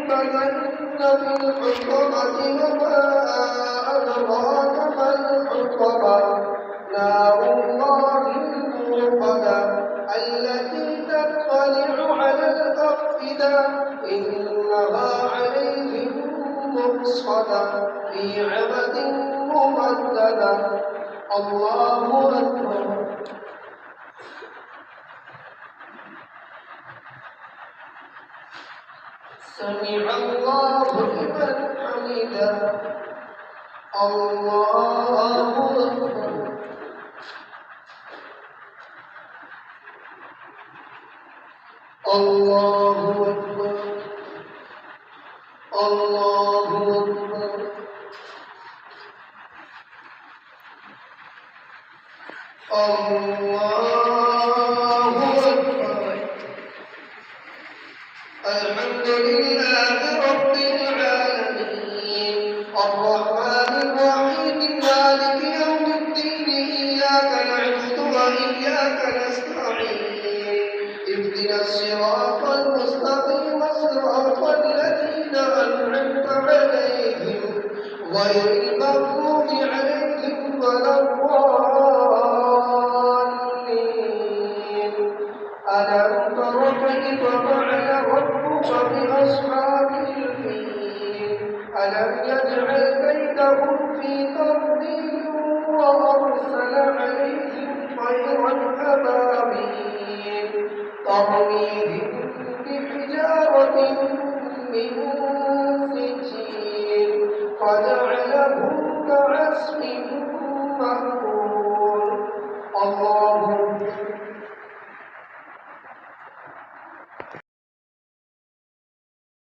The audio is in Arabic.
لينبذن في الحطمة وما أدراك ما الحطمة نار الله الموقدة التي تطلع على الأفئدة إنها عليهم مؤصدة في عمد ممددة الله أكبر. سمع الله لمن حمده الله أكبر. الله أكبر الله أكبر. الله أكبر. الحمد لله رب العالمين الرحمن الرحيم مالك يوم الدين إياك نعبد وإياك نستعين اهدنا الصراط المستقيم صراط الذين أنعمت عليهم غير المغضوب عليهم ولا